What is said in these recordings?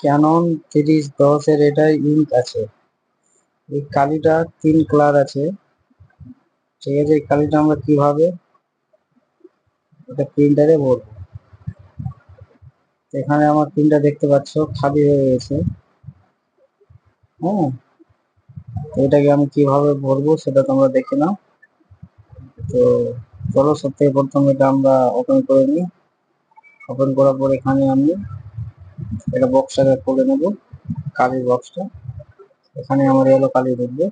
Canon 3010 এর এটা ink আছে। এই কালিটা 3 কালার আছে, ঠিক আছে। এই কালিটা আমরা কিভাবে এটা প্রিন্টারে ভরবো। এখানে আমার প্রিন্টার দেখতে পাচ্ছ খালি হয়ে গেছে। হ্যাঁ, এটাকে আমি কিভাবে ভরবো সেটা তোমরা দেখে নাও। তো চলো সব থেকে প্রথমে এটা আমরা ওপেন করে নিই। ওপেন করার পর এখানে আমি এটা বক্সটাকে খুলে নেব, কালির বক্সটা। এখানে আমার এলো কালি ঢুকবে,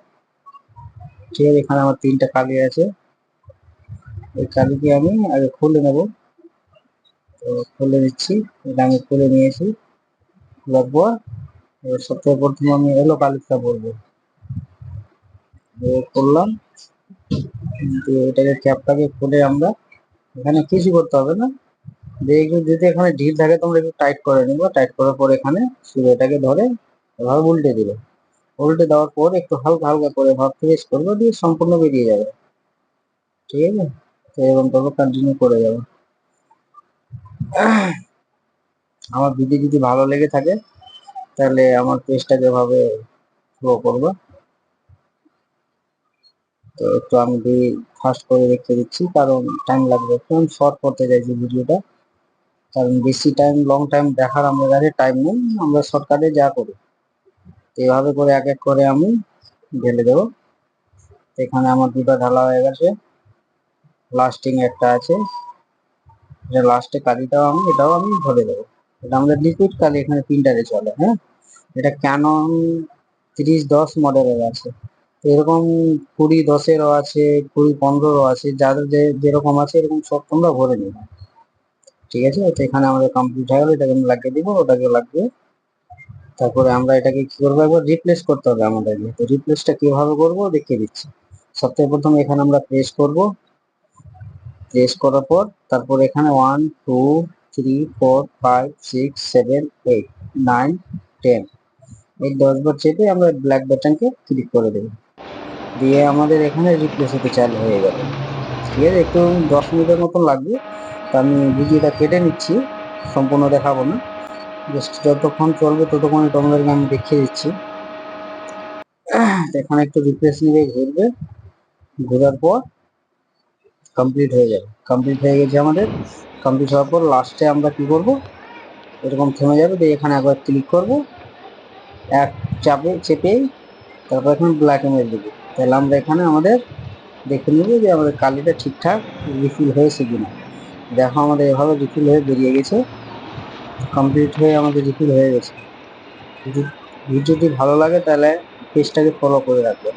ঠিক আছে। এখানে আমার 3টা কালি আছে, এই কালিকে আমি আগে খুলে নেব। তো খুলে নিচ্ছি, এটা আমি খুলে নিয়েছি। খোলার পর এবার সব থেকে প্রথমে আমি এলো কালিটা বলবো, করলাম। কিন্তু এটাকে ক্যাপটাকে খুলে আমরা এখানে কিছু করতে হবে না, যদি এখানে ঢিল থাকে তোমরা একটু টাইট করে নিবে। টাইট করার পর এখানে শুধু এটাকে ধরে এভাবে উল্টে দিবে। উল্টে দেওয়ার পর একটু হালকা হালকা করে ভাব প্রেস করবো, দিয়ে সম্পূর্ণ বেরিয়ে যাবে, ঠিক আছে। তো এরকম ভাবে কন্টিনিউ করে যাবো। আমার ভিডিও যদি ভালো লেগে থাকে তাহলে আমার পেজটাকে এভাবে ফলো করবো। তো একটু আমি ফাস্ট করে রেখে দিচ্ছি, কারণ টাইম লাগবে, একটু আমি শর্ট করতে চাইছি ভিডিওটা। কারণ বেশি টাইম লং টাইম দেখার আমাদের কাছে টাইম নেই, আমরা শর্টকাটে যা করি। এইভাবে করে এক এক করে আমি ঢেলে দেবো। এখানে আমার দুটো ঢালা হয়ে গেছে, লাস্টিং একটা আছে, এটা লাস্টে কালিটাও আমি এটাও আমি ভরে দেবো। এটা আমাদের লিকুইড কালি এখানে প্রিন্টারে চলে। হ্যাঁ, এটা ক্যানন 3010 মডেলের আছে। এরকম 2010-এরও আছে, 2015-ও আছে, যাদের যেরকম আছে এরকম সব তোমরা ভরে নিবে, ঠিক আছে। তো এখানে আমাদের কমপ্লিট হয়ে গেল, এটাকে আমি লাগিয়ে দিব, ওটাকে লাগিয়ে তারপরে আমরা এটাকে কি করবো, একবার রিপ্লেস করতে হবে আমাদেরকে। তো রিপ্লেসটা কিভাবে করবো দেখিয়ে দিচ্ছি। সবথেকে প্রথমে এখানে আমরা প্রেস করব, প্রেস করার পর তারপর এখানে 1 2 3 4 5 6 7 8 9 10 এই 10 বার চেপে আমরা ব্ল্যাক বাটনকে ক্লিক করে দেবো, দিয়ে আমাদের এখানে রিপ্লেস হতে চালু হয়ে যাবে, ঠিক আছে। একটু 10 মিনিটের মতো লাগবে। তো আমি ভিডিওটা কেটে নিচ্ছি, সম্পূর্ণ দেখাবো না, জাস্ট যতক্ষণ চলবে ততক্ষণ তোমাদেরকে আমি দেখিয়ে দিচ্ছি। এখানে একটু রিফ্রেশ নিয়ে ঘুরবে, ঘোরার পর কমপ্লিট হয়ে যাবে। কমপ্লিট হয়ে গেছে আমাদের। কমপ্লিট হওয়ার পর লাস্টে আমরা কি করব, এরকম থেমে যাবে, দিয়ে এখানে একবার ক্লিক করব, এক চেপেই তারপর এখানে ব্ল্যাক এমএল দেবো। তাহলে আমরা এখানে আমাদের দেখে নেব যে আমাদের কালিটা ঠিকঠাক রিফিল হয়েছে কিনা। দেখো আমাদের এভাবে রিফিল হয়ে বেরিয়ে গেছে, কমপ্লিট হয়ে আমাদের রিফিল হয়ে গেছে। যদি ভিডিওটি ভালো লাগে তাহলে পেজটাকে ফলো করে রাখবে।